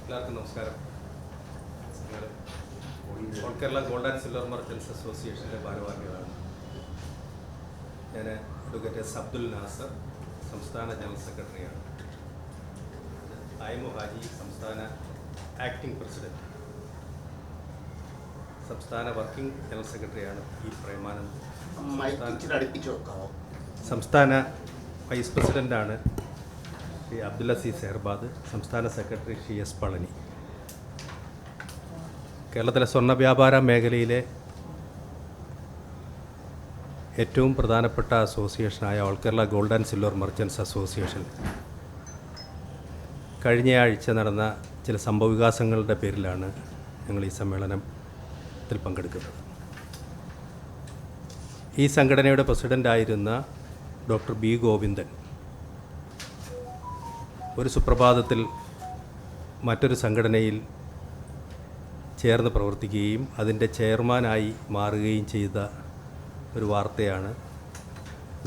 എല്ലാവർക്കും നമസ്കാരം. All Kerala gold and silver merchants അസോസിയേഷൻ്റെ ഭാരവാഹികളാണ്. ഞാൻ അഡ്വക്കേറ്റ് എസ് അബ്ദുൽ നാസർ, സംസ്ഥാന ജനറൽ സെക്രട്ടറിയാണ്. അയമു ഹാജി, സംസ്ഥാന ആക്ടിംഗ് പ്രസിഡന്റ്. സംസ്ഥാന വർക്കിംഗ് ജനറൽ സെക്രട്ടറിയാണ് ഇ പ്രേമാനന്ദ്. സംസ്ഥാന വൈസ് പ്രസിഡൻ്റാണ് ശ്രീ അബ്ദുൽ അസീസ് എർബാദ്. സംസ്ഥാന സെക്രട്ടറി ശ്രീ എസ് പളനി. കേരളത്തിലെ സ്വർണ്ണ വ്യാപാര മേഖലയിലെ ഏറ്റവും പ്രധാനപ്പെട്ട അസോസിയേഷനായ all Kerala gold and silver merchants association കഴിഞ്ഞയാഴ്ച നടന്ന ചില സംഭവവികാസങ്ങളുടെ പേരിലാണ് ഞങ്ങൾ ഈ സമ്മേളനത്തിൽ പങ്കെടുക്കുന്നത്. ഈ സംഘടനയുടെ പ്രസിഡൻ്റായിരുന്ന ഡോക്ടർ ബി ഗോവിന്ദൻ ഒരു സുപ്രഭാതത്തിൽ മറ്റൊരു സംഘടനയിൽ ചേർന്ന് പ്രവർത്തിക്കുകയും അതിൻ്റെ ചെയർമാനായി മാറുകയും ചെയ്ത ഒരു വാർത്തയാണ്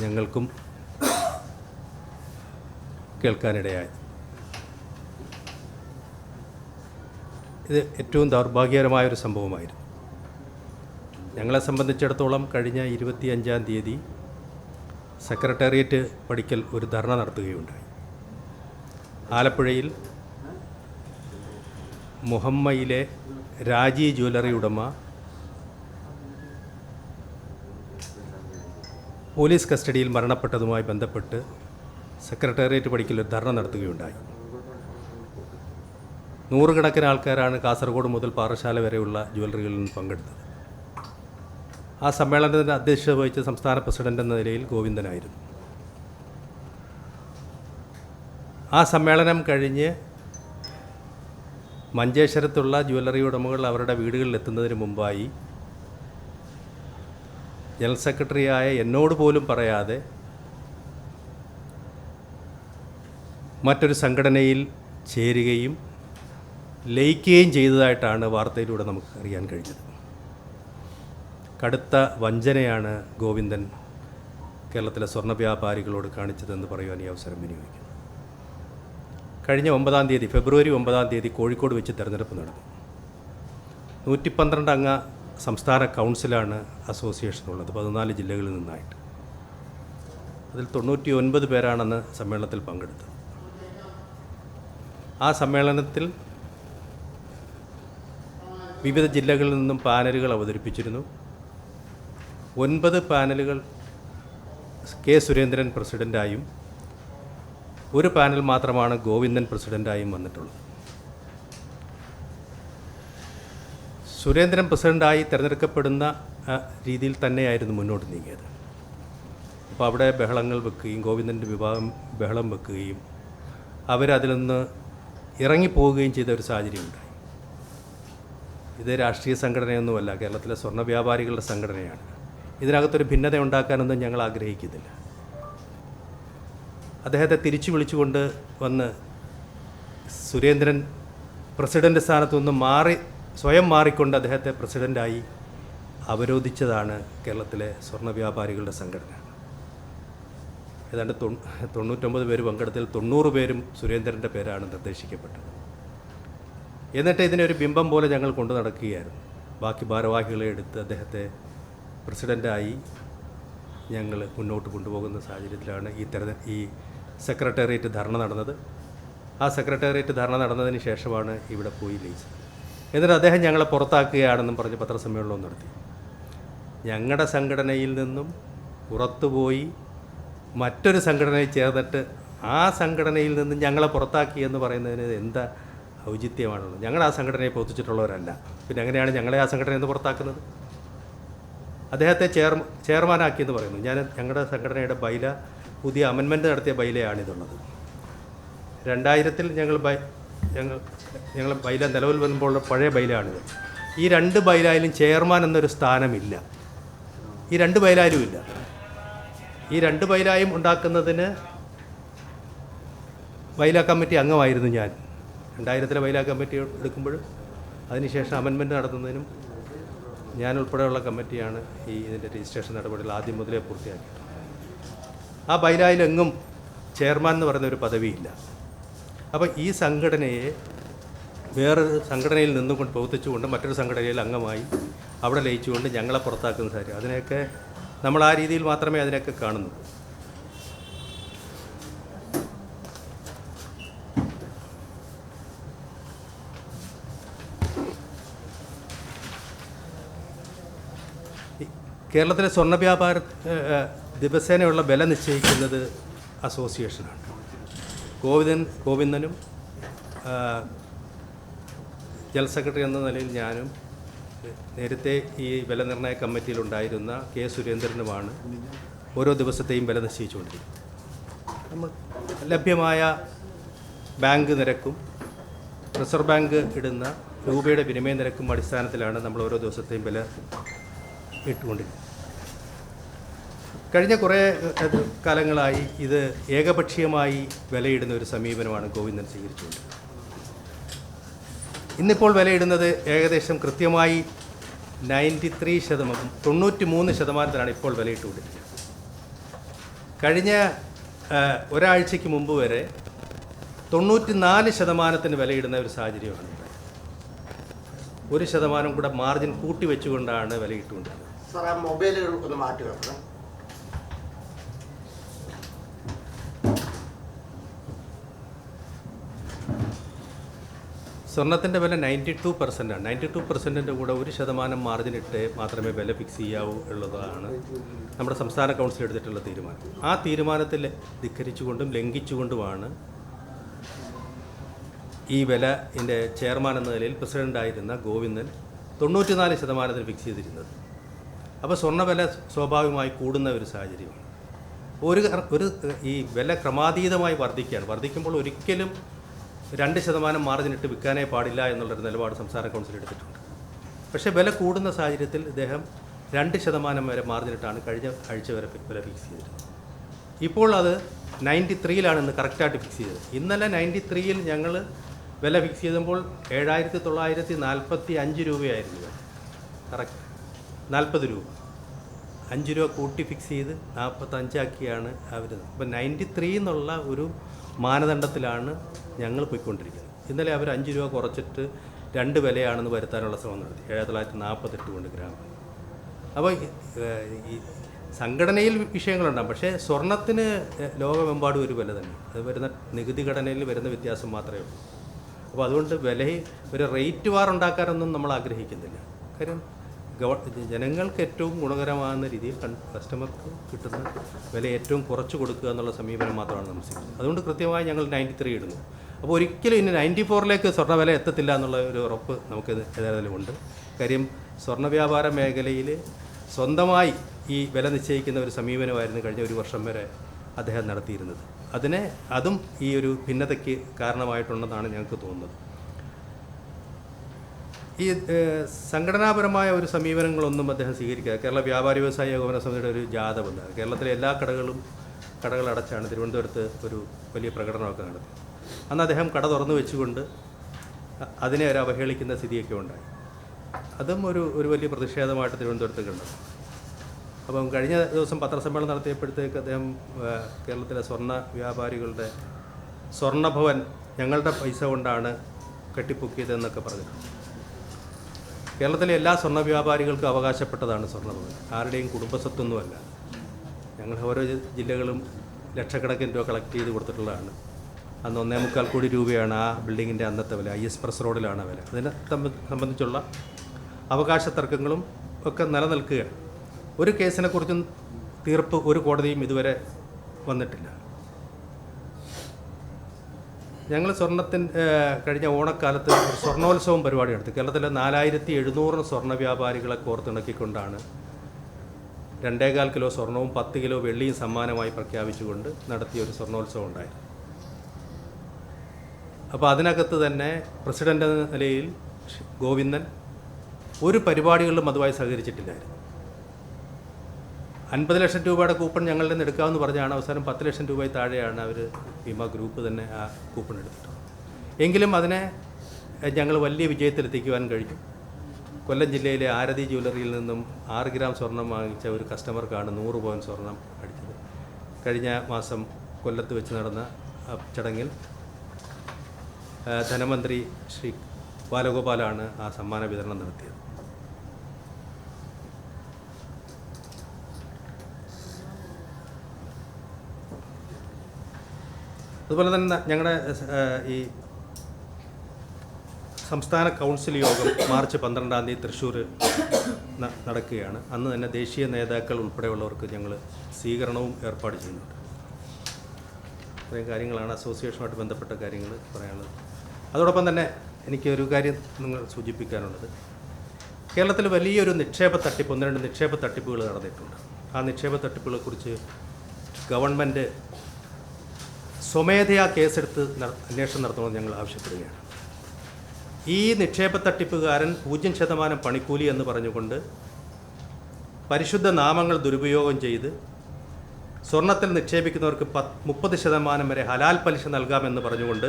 ഞങ്ങൾക്കും കേൾക്കാനിടയായത്. ഇത് ഏറ്റവും ദൗർഭാഗ്യകരമായൊരു സംഭവമായിരുന്നു. ഞങ്ങളെ സംബന്ധിച്ചിടത്തോളം കഴിഞ്ഞ 25-ാം തീയതി സെക്രട്ടേറിയറ്റ് പടിക്കൽ ഒരു ധർണ നടത്തുകയുണ്ടായി. ആലപ്പുഴയിൽ മുഹമ്മയിലെ രാജി ജ്വല്ലറി ഉടമ പോലീസ് കസ്റ്റഡിയിൽ മരണപ്പെട്ടതുമായി ബന്ധപ്പെട്ട് സെക്രട്ടേറിയറ്റ് പടിക്കൽ ഒരു ധർണ നടത്തുകയുണ്ടായി. നൂറുകണക്കിന് ആൾക്കാരാണ് കാസർഗോഡ് മുതൽ പാറശാല വരെയുള്ള ജ്വല്ലറികളിൽ നിന്ന് പങ്കെടുത്തത്. ആ സമ്മേളനത്തിൻ്റെ അധ്യക്ഷത വഹിച്ച സംസ്ഥാന പ്രസിഡന്റ് എന്ന നിലയിൽ ഗോവിന്ദനായിരുന്നു. ആ സമ്മേളനം കഴിഞ്ഞ് മഞ്ചേശ്വരത്തുള്ള ജ്വല്ലറി ഉടമകൾ അവരുടെ വീടുകളിൽ എത്തുന്നതിന് മുമ്പായി ജനറൽ സെക്രട്ടറിയായ എന്നോട് പോലും പറയാതെ മറ്റൊരു സംഘടനയിൽ ചേരുകയും ലയിക്കുകയും ചെയ്തതായിട്ടാണ് വാർത്തയിലൂടെ നമുക്ക് അറിയാൻ കഴിഞ്ഞത്. കടുത്ത വഞ്ചനയാണ് ഗോവിന്ദൻ കേരളത്തിലെ സ്വർണ്ണ വ്യാപാരികളോട് കാണിച്ചതെന്ന് പറയുവാൻ ഈ അവസരം വിനിയോഗിക്കുന്നു. കഴിഞ്ഞ 9-ാം തീയതി, ഫെബ്രുവരി 9-ാം തീയതി കോഴിക്കോട് വെച്ച് തെരഞ്ഞെടുപ്പ് നടന്നു. 112 അംഗ സംസ്ഥാന കൗൺസിലാണ് അസോസിയേഷനുള്ളത്, 14 ജില്ലകളിൽ നിന്നായിട്ട്. അതിൽ 99 പേരാണെന്ന് സമ്മേളനത്തിൽ പങ്കെടുത്തത്. ആ സമ്മേളനത്തിൽ വിവിധ ജില്ലകളിൽ നിന്നും പാനലുകൾ അവതരിപ്പിച്ചിരുന്നു. 9 പാനലുകൾ കെ സുരേന്ദ്രൻ പ്രസിഡൻ്റായും ഒരു പാനൽ മാത്രമാണ് ഗോവിന്ദൻ പ്രസിഡൻ്റായും വന്നിട്ടുള്ളത്. സുരേന്ദ്രൻ പ്രസിഡൻ്റായി തിരഞ്ഞെടുക്കപ്പെടുന്ന രീതിയിൽ തന്നെയായിരുന്നു മുന്നോട്ട് നീങ്ങിയത്. അപ്പോൾ അവിടെ ബഹളങ്ങൾ വെക്കുകയും ഗോവിന്ദൻ്റെ വിഭാഗം ബഹളം വെക്കുകയും അവരതിൽ നിന്ന് ഇറങ്ങിപ്പോവുകയും ചെയ്ത ഒരു സാഹചര്യം ഉണ്ടായി. ഇത് രാഷ്ട്രീയ സംഘടനയൊന്നുമല്ല, കേരളത്തിലെ സ്വർണ്ണ വ്യാപാരികളുടെ സംഘടനയാണ്. ഇതിനകത്തൊരു ഭിന്നത ഉണ്ടാക്കാനൊന്നും ഞങ്ങൾ ആഗ്രഹിക്കുന്നില്ല. അദ്ദേഹത്തെ തിരിച്ചു വിളിച്ചുകൊണ്ട് വന്ന് സുരേന്ദ്രൻ പ്രസിഡൻ്റ് സ്ഥാനത്തു നിന്ന് സ്വയം മാറിക്കൊണ്ട് അദ്ദേഹത്തെ പ്രസിഡൻ്റായി അവരോധിച്ചതാണ് കേരളത്തിലെ സ്വർണ്ണ വ്യാപാരികളുടെ സംഘടന. ഏതാണ്ട് 99 പേര് പങ്കെടുത്തതിൽ 90 പേരും സുരേന്ദ്രൻ്റെ പേരാണ് നിർദ്ദേശിക്കപ്പെട്ടത്. എന്നിട്ട് ഇതിനൊരു ബിംബം പോലെ ഞങ്ങൾ കൊണ്ടു നടക്കുകയായിരുന്നു. ബാക്കി ഭാരവാഹികളെ എടുത്ത് അദ്ദേഹത്തെ പ്രസിഡൻ്റായി ഞങ്ങൾ മുന്നോട്ട് കൊണ്ടുപോകുന്ന സാഹചര്യത്തിലാണ് ഈ സെക്രട്ടേറിയറ്റ് ധർണ നടന്നത്. ആ സെക്രട്ടേറിയറ്റ് ധർണ നടന്നതിന് ശേഷമാണ് ഇവിടെ പോയി ലയിച്ചത്. എന്നിട്ട് അദ്ദേഹം ഞങ്ങളെ പുറത്താക്കുകയാണെന്നും പറഞ്ഞ് പത്രസമ്മേളനം നടത്തി. ഞങ്ങളുടെ സംഘടനയിൽ നിന്നും പുറത്തുപോയി മറ്റൊരു സംഘടനയിൽ ചേർന്നിട്ട് ആ സംഘടനയിൽ നിന്നും ഞങ്ങളെ പുറത്താക്കിയെന്ന് പറയുന്നതിന് എന്താ ഔചിത്യമാണുള്ളത്? ഞങ്ങൾ ആ സംഘടനയെ പ്രവർത്തിച്ചിട്ടുള്ളവരല്ല. പിന്നെ എങ്ങനെയാണ് ഞങ്ങളെ ആ സംഘടനയിൽ നിന്ന് പുറത്താക്കുന്നത്? അദ്ദേഹത്തെ ചെയർമാനാക്കിയെന്ന് പറയുന്നു. ഞങ്ങളുടെ സംഘടനയുടെ ബൈല, പുതിയ അമെൻമെൻറ്റ് നടത്തിയ ബൈലയാണിതുള്ളത്. 2000-ൽ ഞങ്ങൾ ബൈല നിലവിൽ വരുമ്പോൾ പഴയ ബൈലയാണിത്. ഈ 2 ബൈലായാലും ചെയർമാൻ എന്നൊരു സ്ഥാനമില്ല. ഈ 2 ബൈലായാലും ഇല്ല. ഈ 2 ബൈലായും ഉണ്ടാക്കുന്നതിന് ബൈല കമ്മിറ്റി അംഗമായിരുന്നു ഞാൻ. 2000-ലെ ബൈല കമ്മിറ്റി എടുക്കുമ്പോഴും അതിനുശേഷം അമെൻമെൻറ്റ് നടത്തുന്നതിനും ഞാൻ ഉൾപ്പെടെയുള്ള കമ്മിറ്റിയാണ് ഇതിൻ്റെ രജിസ്ട്രേഷൻ നടപടികൾ ആദ്യം മുതലേ പൂർത്തിയാക്കിയത്. ആ ബൈലായിലെങ്ങും ചെയർമാൻ എന്ന് പറയുന്ന ഒരു പദവിയില്ല. അപ്പോൾ ഈ സംഘടനയെ വേറൊരു സംഘടനയിൽ നിന്നും കൊണ്ട് പ്രവർത്തിച്ചുകൊണ്ട് മറ്റൊരു സംഘടനയിൽ അംഗമായി അവിടെ ലയിച്ചുകൊണ്ട് ഞങ്ങളെ പുറത്താക്കുന്ന സാഹചര്യം, അതിനെയൊക്കെ നമ്മൾ ആ രീതിയിൽ മാത്രമേ അതിനെയൊക്കെ കാണുന്നുള്ളൂ. കേരളത്തിലെ സ്വർണ്ണ വ്യാപാര ദിവസേനയുള്ള വില നിശ്ചയിക്കുന്നത് അസോസിയേഷനാണ്. ഗോവിന്ദനും ജനറൽ സെക്രട്ടറി എന്ന നിലയിൽ ഞാനും നേരത്തെ ഈ വില നിർണ്ണയ കമ്മിറ്റിയിലുണ്ടായിരുന്ന കെ സുരേന്ദ്രനുമാണ് ഓരോ ദിവസത്തെയും വില നിശ്ചയിച്ചുകൊണ്ടിരിക്കുന്നത്. നമ്മൾ ലഭ്യമായ ബാങ്ക് നിരക്കും റിസർവ് ബാങ്ക് ഇടുന്ന രൂപയുടെ വിനിമയ നിരക്കും അടിസ്ഥാനത്തിലാണ് നമ്മൾ ഓരോ ദിവസത്തെയും വില ഇട്ടുകൊണ്ടിരിക്കുന്നത്. കഴിഞ്ഞ കുറേ കാലങ്ങളായി ഇത് ഏകപക്ഷീയമായി വിലയിടുന്ന ഒരു സമീപനമാണ് ഗോവിന്ദൻ സ്വീകരിച്ചുകൊണ്ടിരിക്കുന്നത്. ഇന്നിപ്പോൾ വിലയിടുന്നത് ഏകദേശം കൃത്യമായി 93% ഇപ്പോൾ വിലയിട്ടുകൊണ്ടിരിക്കുന്നത്. കഴിഞ്ഞ ഒരാഴ്ചയ്ക്ക് മുമ്പ് വരെ 94% വിലയിടുന്ന ഒരു സാഹചര്യമാണ്. 1% കൂടെ മാർജിൻ കൂട്ടി വെച്ചുകൊണ്ടാണ് വിലയിട്ടുകൊണ്ടിരുന്നത്. സാർ, ആ മൊബൈലുകൾ ഒന്ന് മാറ്റി വെക്കണം. സ്വർണത്തിൻ്റെ വില 92%. 92%ൻ്റെ കൂടെ 1% മാർജിൻ ഇട്ട് മാത്രമേ വില ഫിക്സ് ചെയ്യാവൂ എന്നുള്ളതാണ് നമ്മുടെ സംസ്ഥാന കൗൺസിൽ എടുത്തിട്ടുള്ള തീരുമാനം. ആ തീരുമാനത്തിൽ ധിക്കരിച്ചുകൊണ്ടും ലംഘിച്ചുകൊണ്ടുമാണ് ഈ വിലൻ്റെ ചെയർമാൻ എന്ന നിലയിൽ പ്രസിഡൻ്റായിരുന്ന ഗോവിന്ദൻ 94% ഫിക്സ് ചെയ്തിരുന്നത്. അപ്പോൾ സ്വർണ്ണവില സ്വാഭാവികമായി കൂടുന്ന ഒരു സാഹചര്യമാണ്. ഒരു ഈ വില ക്രമാതീതമായി വർദ്ധിക്കുമ്പോൾ ഒരിക്കലും 2% മാർജിൻ ഇട്ട് വിൽക്കാനേ പാടില്ല എന്നുള്ളൊരു നിലപാട് സംസ്ഥാന കൗൺസിൽ എടുത്തിട്ടുണ്ട്. പക്ഷേ വില കൂടുന്ന സാഹചര്യത്തിൽ ഇദ്ദേഹം 2% വരെ മാർജിൻ ഇട്ടാണ് കഴിഞ്ഞ ആഴ്ച വരെ വില ഫിക്സ് ചെയ്തിരുന്നത്. ഇപ്പോൾ അത് 93-ലാണ് ഇന്ന് കറക്റ്റായിട്ട് ഫിക്സ് ചെയ്തത്. ഇന്നലെ 93-ൽ ഞങ്ങൾ വില ഫിക്സ് ചെയ്തപ്പോൾ 7,945 രൂപയായിരുന്നു. കറക്റ്റ് 40 രൂപ, 5 രൂപ കൂട്ടി ഫിക്സ് ചെയ്ത് 45 ആക്കിയാണ് അവർ. അപ്പോൾ 93 എന്നുള്ള ഒരു മാനദണ്ഡത്തിലാണ് ഞങ്ങൾ പോയിക്കൊണ്ടിരിക്കുന്നത്. ഇന്നലെ അവർ 5 രൂപ കുറച്ചിട്ട് 2 വിലയാണെന്ന് വരുത്താനുള്ള ശ്രമം നടത്തി, 7,948 കൊണ്ട് ഗ്രാം. അപ്പോൾ ഈ സംഘടനയിൽ വിഷയങ്ങളുണ്ടാകും. പക്ഷേ സ്വർണത്തിന് ലോകമെമ്പാടും ഒരു വില തന്നെ, അത് വരുന്ന നികുതി ഘടനയിൽ വരുന്ന വ്യത്യാസം മാത്രമേ ഉള്ളൂ. അപ്പോൾ അതുകൊണ്ട് ഒരു റേറ്റ് വാർ ഉണ്ടാക്കാനൊന്നും നമ്മൾ ആഗ്രഹിക്കുന്നില്ല. കാര്യം ജനങ്ങൾക്ക് ഏറ്റവും ഗുണകരമാകുന്ന രീതിയിൽ കസ്റ്റമർക്ക് കിട്ടുന്ന വില ഏറ്റവും കുറച്ച് കൊടുക്കുക എന്നുള്ള സമീപനം മാത്രമാണ് നമ്മൾ ചെയ്യുന്നത്. അതുകൊണ്ട് കൃത്യമായി ഞങ്ങൾ 93 ഇടുന്നു. അപ്പോൾ ഒരിക്കലും ഇനി 94-ലേക്ക് സ്വർണ്ണ വില എത്തത്തില്ല എന്നുള്ള ഒരു ഉറപ്പ് നമുക്ക് ഏതായാലും ഉണ്ട്. കാര്യം സ്വർണ്ണ വ്യാപാര മേഖലയിൽ സ്വന്തമായി ഈ വില നിശ്ചയിക്കുന്ന ഒരു സമീപനമായിരുന്നു കഴിഞ്ഞ ഒരു വർഷം വരെ അദ്ദേഹം നടത്തിയിരുന്നത്. അതും ഈ ഒരു ഭിന്നതയ്ക്ക് കാരണമായിട്ടുണ്ടെന്നാണ് ഞങ്ങൾക്ക് തോന്നുന്നത്. ഈ സംഘടനാപരമായ ഒരു സമീപനങ്ങളൊന്നും അദ്ദേഹം സ്വീകരിക്കുക. കേരള വ്യാപാരി വ്യവസായ ഏകോപന സമിതിയുടെ ഒരു ജാഥ വന്നത് കേരളത്തിലെ എല്ലാ കടകളടച്ചാണ് തിരുവനന്തപുരത്ത് ഒരു വലിയ പ്രകടനമൊക്കെ നടത്തി. അന്ന് അദ്ദേഹം കട തുറന്നു വെച്ചുകൊണ്ട് അതിനെ ഒരു അവഹേളിക്കുന്ന സ്ഥിതിയൊക്കെ ഉണ്ടായി. അതും ഒരു വലിയ പ്രതിഷേധമായിട്ട് തിരുവനന്തപുരത്ത് കണ്ടത്. അപ്പം കഴിഞ്ഞ ദിവസം പത്രസമ്മേളനം നടത്തിയപ്പോഴത്തേക്ക് അദ്ദേഹം കേരളത്തിലെ സ്വർണ്ണ വ്യാപാരികളുടെ സ്വർണ്ണഭവൻ ഞങ്ങളുടെ പൈസ കൊണ്ടാണ് കെട്ടിപ്പൊക്കിയതെന്നൊക്കെ പറഞ്ഞു. കേരളത്തിലെ എല്ലാ സ്വർണ്ണ വ്യാപാരികൾക്കും അവകാശപ്പെട്ടതാണ് സ്വർണ്ണഭവൻ, ആരുടെയും കുടുംബസ്വത്തൊന്നുമല്ല. ഞങ്ങൾ ഓരോ ജില്ലകളും ലക്ഷക്കണക്കിന് രൂപ കളക്ട് ചെയ്ത് കൊടുത്തിട്ടുള്ളതാണ്. അന്ന് 1.25 കോടി രൂപയാണ് ആ ബിൽഡിങ്ങിൻ്റെ അന്നത്തെ വില. IS പ്രസ് റോഡിലാണ് വില. അതിനെ സംബന്ധിച്ചുള്ള അവകാശ തർക്കങ്ങളും ഒക്കെ നിലനിൽക്കുകയാണ്. ഒരു കേസിനെക്കുറിച്ചും തീർപ്പ് ഒരു കോടതിയും ഇതുവരെ വന്നിട്ടില്ല. ഞങ്ങൾ കഴിഞ്ഞ ഓണക്കാലത്ത് ഒരു സ്വർണ്ണോത്സവം പരിപാടി നടത്തി. കേരളത്തിലെ 4700 സ്വർണ്ണ വ്യാപാരികളെ കോർത്തിണക്കിക്കൊണ്ടാണ് 2.25 കിലോ സ്വർണവും 10 കിലോ വെള്ളിയും സമ്മാനമായി പ്രഖ്യാപിച്ചുകൊണ്ട് നടത്തിയ ഒരു സ്വർണ്ണോത്സവം ഉണ്ടായിരുന്നു. അപ്പോൾ അതിനകത്ത് തന്നെ പ്രസിഡൻ്റ് എന്ന നിലയിൽ ഗോവിന്ദൻ ഒരു പരിപാടികളിലും അതുമായി സഹകരിച്ചിട്ടില്ലായിരുന്നു. 50 ലക്ഷം രൂപയുടെ കൂപ്പൺ ഞങ്ങളുടെ നിന്ന് എടുക്കാമെന്ന് പറഞ്ഞാണ് അവസാനം 10 ലക്ഷം രൂപയിൽ താഴെയാണ് അവർ ഭീമ ഗ്രൂപ്പ് തന്നെ ആ കൂപ്പൺ എടുത്തിട്ടുള്ളത്. എങ്കിലും അതിനെ ഞങ്ങൾ വലിയ വിജയത്തിലെത്തിക്കുവാൻ കഴിഞ്ഞു. കൊല്ലം ജില്ലയിലെ ആരതി ജ്വല്ലറിയിൽ നിന്നും 6 ഗ്രാം സ്വർണം വാങ്ങിച്ച ഒരു കസ്റ്റമർക്കാണ് 100 പവൻ സ്വർണം അടിച്ചത്. കഴിഞ്ഞ മാസം കൊല്ലത്ത് വെച്ച് നടന്ന ചടങ്ങിൽ ധനമന്ത്രി ശ്രീ ബാലഗോപാലാണ് ആ സമ്മാന വിതരണം നടത്തിയത്. അതുപോലെ തന്നെ ഞങ്ങളുടെ ഈ സംസ്ഥാന കൗൺസിൽ യോഗം മാർച്ച് 12-ാം തീയതി തൃശ്ശൂർ നടക്കുകയാണ്. അന്ന് തന്നെ ദേശീയ നേതാക്കൾ ഉൾപ്പെടെയുള്ളവർക്ക് ഞങ്ങൾ സ്വീകരണവും ഏർപ്പാട് ചെയ്യുന്നുണ്ട്. ഇത്രയും കാര്യങ്ങളാണ് അസോസിയേഷനുമായിട്ട് ബന്ധപ്പെട്ട കാര്യങ്ങൾ പറയാനുള്ളത്. അതോടൊപ്പം തന്നെ എനിക്കൊരു കാര്യം നിങ്ങൾ സൂചിപ്പിക്കാനുള്ളത്, കേരളത്തിൽ വലിയൊരു നിക്ഷേപ തട്ടിപ്പ്, 1-2 നിക്ഷേപ തട്ടിപ്പുകൾ നടന്നിട്ടുണ്ട്. ആ നിക്ഷേപ തട്ടിപ്പുകളെക്കുറിച്ച് ഗവൺമെൻറ് സ്വമേധയാ കേസെടുത്ത് അന്വേഷണം നടത്തണമെന്ന് ഞങ്ങൾ ആവശ്യപ്പെടുകയാണ്. ഈ നിക്ഷേപ തട്ടിപ്പുകാരൻ 0% പണിക്കൂലി എന്ന് പറഞ്ഞുകൊണ്ട് പരിശുദ്ധ നാമങ്ങൾ ദുരുപയോഗം ചെയ്ത് സ്വർണത്തിൽ നിക്ഷേപിക്കുന്നവർക്ക് 30% വരെ ഹലാൽ പലിശ നൽകാമെന്ന് പറഞ്ഞുകൊണ്ട്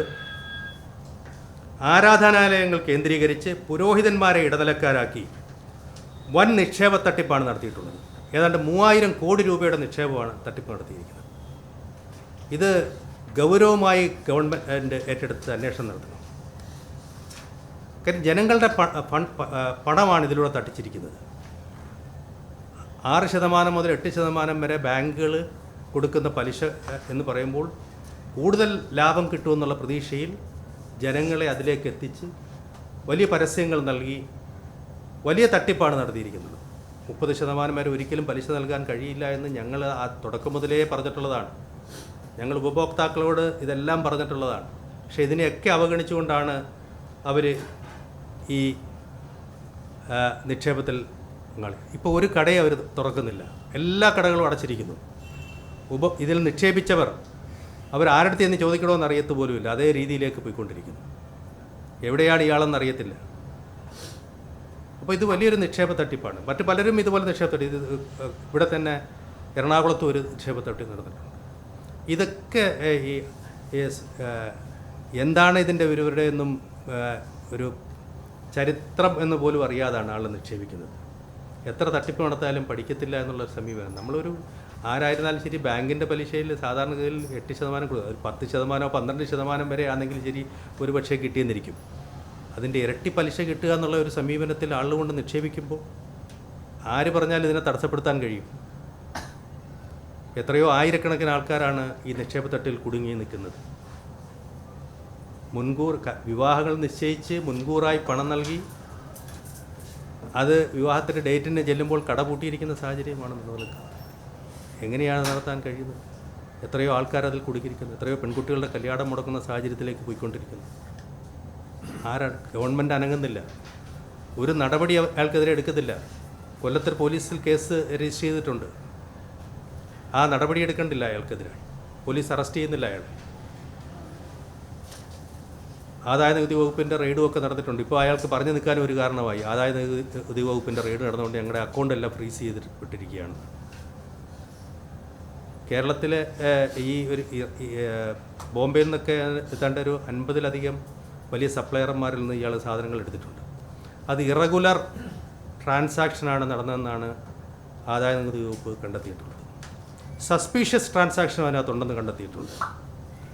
ആരാധനാലയങ്ങൾ കേന്ദ്രീകരിച്ച് പുരോഹിതന്മാരെ ഇടനിലക്കാരാക്കി വൻ നിക്ഷേപ തട്ടിപ്പാണ് നടത്തിയിട്ടുള്ളത്. ഏതാണ്ട് 3000 കോടി രൂപയുടെ നിക്ഷേപമാണ് തട്ടിപ്പ് നടത്തിയിരിക്കുന്നത്. ഇത് ഗൗരവമായി ഗവൺമെൻറ് ഏറ്റെടുത്ത് അന്വേഷണം നടത്തണം. കാര്യം ജനങ്ങളുടെ പണമാണ് ഇതിലൂടെ തട്ടിച്ചിരിക്കുന്നത്. 6% മുതൽ 8% വരെ ബാങ്കുകൾ കൊടുക്കുന്ന പലിശ എന്ന് പറയുമ്പോൾ കൂടുതൽ ലാഭം കിട്ടുമെന്നുള്ള പ്രതീക്ഷയിൽ ജനങ്ങളെ അതിലേക്ക് എത്തിച്ച് വലിയ പരസ്യങ്ങൾ നൽകി വലിയ തട്ടിപ്പാണ് നടത്തിയിരിക്കുന്നത്. 30% വരെ ഒരിക്കലും പലിശ നൽകാൻ കഴിയില്ല എന്ന് ഞങ്ങൾ ആ തുടക്കം മുതലേ പറഞ്ഞിട്ടുള്ളതാണ്. ഞങ്ങൾ ഉപഭോക്താക്കളോട് ഇതെല്ലാം പറഞ്ഞിട്ടുള്ളതാണ്. പക്ഷേ ഇതിനെയൊക്കെ അവഗണിച്ചുകൊണ്ടാണ് അവർ ഈ നിക്ഷേപത്തിൽ ഇപ്പോൾ ഒരു കടയെ അവർ തുറക്കുന്നില്ല. എല്ലാ കടകളും അടച്ചിരിക്കുന്നു. ഇതിൽ നിക്ഷേപിച്ചവർ അവരാരടുത്ത് എന്ന് ചോദിക്കണമെന്ന് അറിയത്ത് പോലുമില്ല. അതേ രീതിയിലേക്ക് പോയിക്കൊണ്ടിരിക്കുന്നു. എവിടെയാണ് ഇയാളെന്ന് അറിയത്തില്ല. അപ്പോൾ ഇത് വലിയൊരു നിക്ഷേപ തട്ടിപ്പാണ്. മറ്റു പലരും ഇതുപോലെ നിക്ഷേപ തട്ടിപ്പ്, ഇവിടെ തന്നെ എറണാകുളത്തും ഒരു നിക്ഷേപ തട്ടിപ്പ് നടന്നിട്ടുണ്ട്. ഇതൊക്കെ ഈ എന്താണ് ഇതിൻ്റെ ഇവരുടെ ഒന്നും ഒരു ചരിത്രം എന്ന് പോലും അറിയാതാണ് ആൾ നിക്ഷേപിക്കുന്നത്. എത്ര തട്ടിപ്പ് നടത്താലും പഠിക്കത്തില്ല എന്നുള്ള സമീപനം. നമ്മളൊരു ആരായിരുന്നാലും ശരി, ബാങ്കിൻ്റെ പലിശയിൽ സാധാരണഗതിയിൽ 8% കൊടുക്കുക, 10%, 12% വരെ ആണെങ്കിൽ ശരി ഒരുപക്ഷെ കിട്ടിയെന്നിരിക്കും. അതിൻ്റെ ഇരട്ടി പലിശ കിട്ടുക എന്നുള്ള ഒരു സമീപനത്തിൽ ആളുകൊണ്ട് നിക്ഷേപിക്കുമ്പോൾ ആര് പറഞ്ഞാലും ഇതിനെ തടസ്സപ്പെടുത്താൻ കഴിയും. എത്രയോ ആയിരക്കണക്കിന് ആൾക്കാരാണ് ഈ നിക്ഷേപ തട്ടിൽ കുടുങ്ങി നിൽക്കുന്നത്. മുൻകൂർ വിവാഹങ്ങൾ നിശ്ചയിച്ച് മുൻകൂറായി പണം നൽകി അത് വിവാഹത്തിൻ്റെ ഡേറ്റിന് ചെല്ലുമ്പോൾ കട പൂട്ടിയിരിക്കുന്ന സാഹചര്യമാണ് നിലനിൽക്കുന്നത്. എങ്ങനെയാണ് നടത്താൻ കഴിയുന്നത്? എത്രയോ ആൾക്കാർ അതിൽ കുടുങ്ങിയിരിക്കുന്നു. എത്രയോ പെൺകുട്ടികളുടെ കല്യാണം മുടക്കുന്ന സാഹചര്യത്തിലേക്ക് പോയിക്കൊണ്ടിരിക്കുന്നു. ആരാണ്? ഗവൺമെൻറ് അനങ്ങുന്നില്ല. ഒരു നടപടി അയാൾക്കെതിരെ എടുക്കത്തില്ല. കൊല്ലത്തിൽ പോലീസിൽ കേസ് രജിസ്റ്റർ ചെയ്തിട്ടുണ്ട്. ആ നടപടി എടുക്കണ്ടില്ല അയാൾക്കെതിരെ. പോലീസ് അറസ്റ്റ് ചെയ്യുന്നില്ല അയാൾ. ആദായ നികുതി വകുപ്പിൻ്റെ റെയ്ഡും ഒക്കെ നടന്നിട്ടുണ്ട്. ഇപ്പോൾ അയാൾക്ക് പറഞ്ഞു നിൽക്കാനും ഒരു കാരണമായി. ആദായ നികുതി വകുപ്പിൻ്റെ റെയ്ഡ് നടന്നുകൊണ്ട് ഞങ്ങളുടെ അക്കൗണ്ടെല്ലാം ഫ്രീസ് ചെയ്തിട്ട് വിട്ടിരിക്കുകയാണ്. കേരളത്തിലെ ഈ ഒരു ബോംബെയിൽ നിന്നൊക്കെ ഏതാണ്ട് ഒരു 50-ലധികം വലിയ സപ്ലയർമാരിൽ നിന്ന് ഇയാൾ സാധനങ്ങൾ എടുത്തിട്ടുണ്ട്. അത് ഇറഗുലർ ട്രാൻസാക്ഷനാണ് നടന്നതെന്നാണ് ആദായ നികുതി വകുപ്പ് കണ്ടെത്തിയിട്ടുള്ളത്. സസ്പീഷ്യസ് ട്രാൻസാക്ഷൻ അതിനകത്തുണ്ടെന്ന് കണ്ടെത്തിയിട്ടുണ്ട്.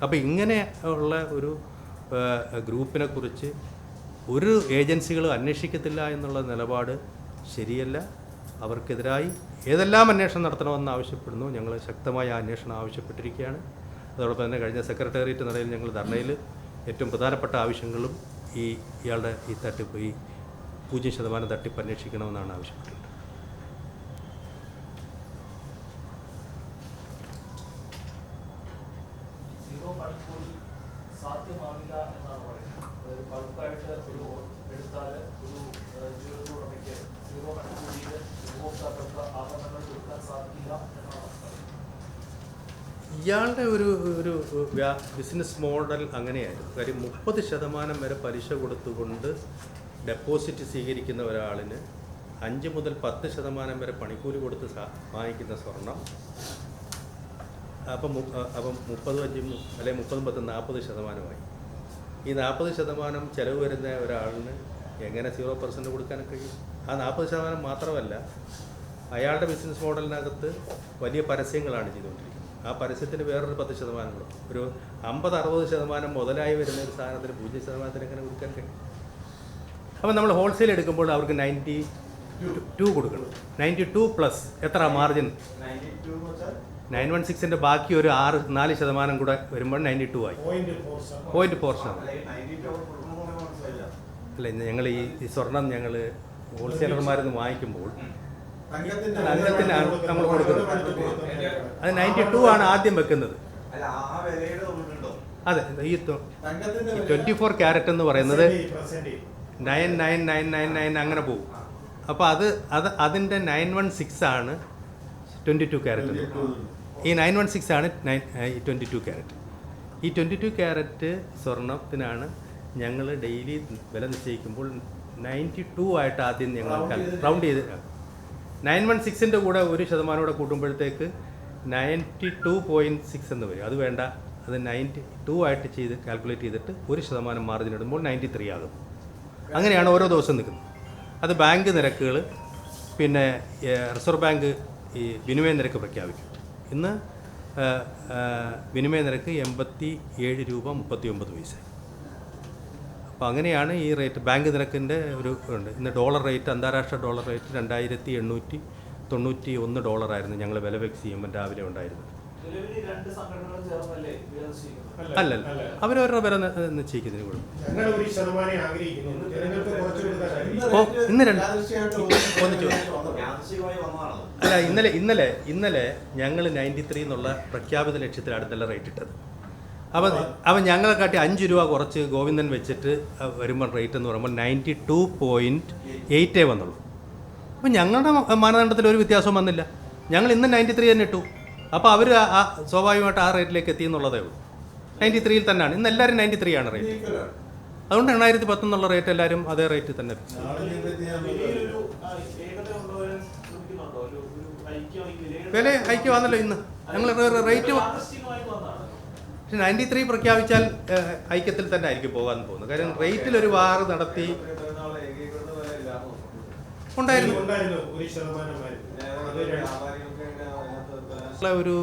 അപ്പോൾ ഇങ്ങനെ ഉള്ള ഒരു ഗ്രൂപ്പിനെ കുറിച്ച് ഒരു ഏജൻസികളും അന്വേഷിക്കത്തില്ല എന്നുള്ള നിലപാട് ശരിയല്ല. അവർക്കെതിരായി ഏതെല്ലാം അന്വേഷണം നടത്തണമെന്ന് ആവശ്യപ്പെടുന്നു. ഞങ്ങൾ ശക്തമായ അന്വേഷണം ആവശ്യപ്പെട്ടിരിക്കുകയാണ്. അതോടൊപ്പം തന്നെ കഴിഞ്ഞ സെക്രട്ടേറിയറ്റ് നടയിൽ ഞങ്ങൾ ധർണയിൽ ഏറ്റവും പ്രധാനപ്പെട്ട ആവശ്യങ്ങളും ഇയാളുടെ ഈ തട്ടിപ്പ്, ഈ 0% തട്ടിപ്പ് അന്വേഷിക്കണമെന്നാണ് ആവശ്യപ്പെട്ടത്. സാധ്യമാവില്ല എന്നാണ് പറയുന്നത്. ബൾക്കായിട്ട് ഒരു എടുത്താൽ ഒരു ജീവിതത്തിലുടമയ്ക്ക് 0 പണിക്കൂലിയിൽ ഉപഭോക്താക്കൾക്ക് ആഭരണങ്ങൾ കൊടുക്കാൻ സാധിക്കില്ല എന്നാണ് പറയുന്നത്. ഇയാളുടെ ഒരു ബിസിനസ് മോഡൽ അങ്ങനെയായിരുന്നു. കാര്യം 30% വരെ പലിശ കൊടുത്തുകൊണ്ട് ഡെപ്പോസിറ്റ് സ്വീകരിക്കുന്ന ഒരാളിന് 5 മുതൽ 10% വരെ പണിക്കൂലി കൊടുത്ത് വാങ്ങിക്കുന്ന സ്വർണം അപ്പം 30, 5 അല്ലെങ്കിൽ 30, 10, 40%. ഈ 40% ചിലവ് വരുന്ന ഒരാളിന് എങ്ങനെ 0% കൊടുക്കാൻ കഴിയും? ആ 40% മാത്രമല്ല, അയാളുടെ ബിസിനസ് മോഡലിനകത്ത് വലിയ പരസ്യങ്ങളാണ് ചെയ്തുകൊണ്ടിരിക്കുന്നത്. ആ പരസ്യത്തിന് വേറൊരു 10% കൂടെ, ഒരു 50-60% മുതലായി വരുന്ന ഒരു സാധനത്തിന് 0% എങ്ങനെ കൊടുക്കാൻ കഴിയും? അപ്പോൾ നമ്മൾ ഹോൾസെയിൽ എടുക്കുമ്പോൾ അവർക്ക് 92 കൊടുക്കണം. 92 പ്ലസ് എത്ര മാർജിൻ? 916ൻ്റെ ബാക്കി ഒരു 4% കൂടെ വരുമ്പോൾ 92 ആയി. 0.4%. അല്ല, ഞങ്ങൾ ഈ സ്വർണം ഞങ്ങൾ ഹോൾസെയിലർമാരിൽ നിന്ന് വാങ്ങിക്കുമ്പോൾ തങ്കത്തിനാണ് നമ്മൾ കൊടുക്കുന്നത്. അത് 92 ആണ് ആദ്യം വെക്കുന്നത്. അതെ, ഈ 24 ക്യാരറ്റ് എന്ന് പറയുന്നത് 99999 അങ്ങനെ പോകും. അപ്പോൾ അതിൻ്റെ 916 ആണ് 22 ക്യാരറ്റ്. ഈ 916 ആണ് 22 ക്യാരറ്റ്. ഈ 22 ക്യാരറ്റ് സ്വർണത്തിനാണ് ഞങ്ങൾ ഡെയിലി വില നിശ്ചയിക്കുമ്പോൾ 92 ആയിട്ട് ആദ്യം ഞങ്ങൾ റൗണ്ട് ചെയ്ത് 916ൻ്റെ കൂടെ 1% കൂടെ കൂട്ടുമ്പോഴത്തേക്ക് 92.6 എന്ന് വരും. അത് വേണ്ട, അത് 92 ആയിട്ട് ചെയ്ത് കാൽക്കുലേറ്റ് ചെയ്തിട്ട് 1% മാർജിൻ ഇടുമ്പോൾ 93 ആകും. അങ്ങനെയാണ് ഓരോ ദിവസം നിൽക്കുന്നത്. അത് ബാങ്ക് നിരക്കുകൾ, പിന്നെ റിസർവ് ബാങ്ക് ഈ വിനിമയ നിരക്ക് പ്രഖ്യാപിക്കും. ഇന്ന് വിനിമയ നിരക്ക് 87 രൂപ 39 പൈസ. അപ്പോൾ അങ്ങനെയാണ് ഈ റേറ്റ്. ബാങ്ക് നിരക്കിൻ്റെ ഒരു ഉണ്ട്. ഇന്ന് ഡോളർ റേറ്റ്, അന്താരാഷ്ട്ര ഡോളർ റേറ്റ് $2891 ആയിരുന്നു ഞങ്ങൾ വില ഫിക്സ് ചെയ്യുമ്പോൾ രാവിലെ ഉണ്ടായിരുന്നത്. അല്ലല്ല, അവരവരുടെ വില നിശ്ചയിക്കുന്നതിന് കൂടെ. അല്ല, ഇന്നലെ ഞങ്ങൾ 93 എന്നുള്ള പ്രഖ്യാപിത ലക്ഷ്യത്തിലാണ് നല്ല റേറ്റ് ഇട്ടത്. അപ്പം ഞങ്ങളെ കാട്ടി 5 രൂപ കുറച്ച് ഗോവിന്ദൻ വെച്ചിട്ട് വരുമ്പോൾ റേറ്റ് എന്ന് പറയുമ്പോൾ 92.8 വന്നുള്ളൂ. അപ്പം ഞങ്ങളുടെ മാനദണ്ഡത്തിൽ ഒരു വ്യത്യാസവും വന്നില്ല. ഞങ്ങൾ ഇന്ന് 93 തന്നെ ഇട്ടു. അപ്പോൾ അവർ സ്വാഭാവികമായിട്ട് ആ റേറ്റിലേക്ക് എത്തി എന്നുള്ളതേ ഉള്ളൂ. 93 തന്നെയാണ് ഇന്ന് എല്ലാവരും 93 ആണ് റേറ്റ്. അതുകൊണ്ട് 2010 എന്നുള്ള റേറ്റ് എല്ലാവരും അതേ റേറ്റ് തന്നെ. വില ഐക്യമാണല്ലോ ഇന്ന്. ഞങ്ങൾ റേറ്റ് 93 പ്രഖ്യാപിച്ചാൽ ഐക്യത്തിൽ തന്നെ ആയിരിക്കും പോകാൻ പോകുന്നത്. കാര്യം റേറ്റിൽ ഒരു വാറ് നടത്തി ഉണ്ടായിരുന്നു. ഒരു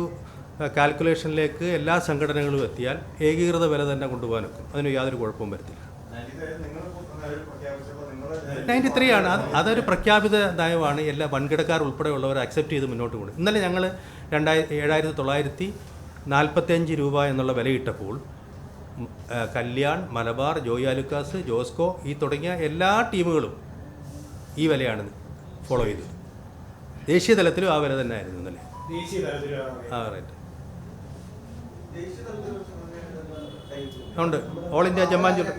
കാൽക്കുലേഷനിലേക്ക് എല്ലാ സംഘടനകളും എത്തിയാൽ ഏകീകൃത വില തന്നെ കൊണ്ടുപോകാനൊക്കെ അതിന് യാതൊരു കുഴപ്പവും വരത്തില്ല. 93 ആണ്. അതൊരു പ്രഖ്യാപിത നയമാണ്. എല്ലാ വൻകിടക്കാർ ഉൾപ്പെടെയുള്ളവർ അക്സെപ്റ്റ് ചെയ്ത് മുന്നോട്ട് പോകും. ഇന്നലെ ഞങ്ങൾ 7,945 രൂപ എന്നുള്ള വിലയിട്ടപ്പോൾ കല്യാൺ, മലബാർ, ജോയി ആലുക്കാസ്, ജോസ്കോ ഈ തുടങ്ങിയ എല്ലാ ടീമുകളും ഈ വിലയാണ് ഫോളോ ചെയ്തത്. ദേശീയ തലത്തിലും ആ വില തന്നെ ആയിരുന്നു ഇന്നലെ. ആ റേറ്റ് ഉണ്ട്. ഓൾ ഇന്ത്യ ജമ്മാഞ്ചുണ്ട്.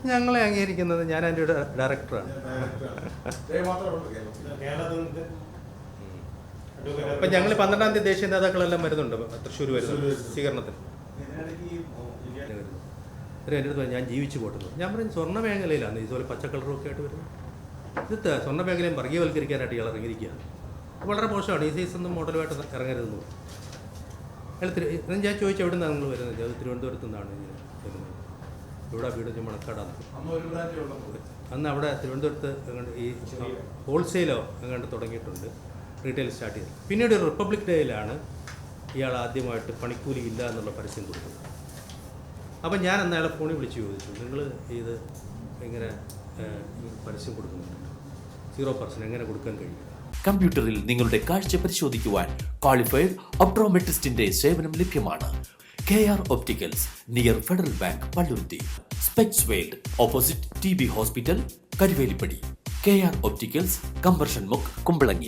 ഞങ്ങളെ അംഗീകരിക്കുന്നത് ഞാൻ എൻ്റെ ഡയറക്ടറാണ്. അപ്പം ഞങ്ങൾ 12-ാം തീയതി ദേശീയ നേതാക്കളെല്ലാം വരുന്നുണ്ട്. തൃശ്ശൂർ വരുന്നുണ്ട് സ്വീകരണത്തിന്. എൻ്റെ അടുത്ത് ഞാൻ ജീവിച്ചു പോട്ടുന്നു. ഞാൻ പറയും സ്വർണ്ണ മേഖലയിലാണ് ഇതുപോലെ പച്ചക്കളറൊക്കെ ആയിട്ട് വരുന്നത്. ഇത് സ്വർണ്ണ മേഖലയും വർഗീയവൽക്കരിക്കാനായിട്ട് ഇയാൾ ഇറങ്ങിയിരിക്കുകയാണ്. വളരെ മോശമാണ്. ഈ സീസണൊന്നും മോഡലുമായിട്ട് ഇറങ്ങരുതെന്ന് പറഞ്ഞു. ഞാൻ ചോദിച്ചു എവിടെ നിന്നാണ് നിങ്ങൾ വരുന്നത്? അത് തിരുവനന്തപുരത്ത് നിന്നാണ് വരുന്നത്. ഇവിടെ വീട് മണക്കാടാണ്. അന്ന് അവിടെ തിരുവനന്തപുരത്ത് ഈ ഹോൾസെയിലോ എങ്ങാണ്ട് തുടങ്ങിയിട്ടുണ്ട്, റീറ്റെയിൽ സ്റ്റാർട്ട് ചെയ്തത്. പിന്നീട് റിപ്പബ്ലിക് ഡേയിലാണ് ഇയാൾ ആദ്യമായിട്ട് പണിക്കൂലി ഇല്ല എന്നുള്ള പരസ്യം കൊടുക്കുന്നത്. അപ്പം ഞാൻ അന്ന് അയാളെ ഫോണിൽ വിളിച്ച് ചോദിച്ചു, നിങ്ങൾ ഇത് ഇങ്ങനെ പരസ്യം കൊടുക്കുന്നുണ്ട്, 0% എങ്ങനെ കൊടുക്കാൻ കഴിയും? കമ്പ്യൂട്ടറിൽ നിങ്ങളുടെ കാഴ്ച പരിശോധിക്കുവാൻ ക്വാളിഫൈഡ് ഒപ്ട്രോമെട്രിസ്റ്റിന്റെ സേവനം ലഭ്യമാണ്. KR Opticals, near federal bank, Palluruthy. Specs world, opposite TB hospital, Karuvelippady. KR Opticals, combustion മുക്ക്, കുമ്പളങ്ങി.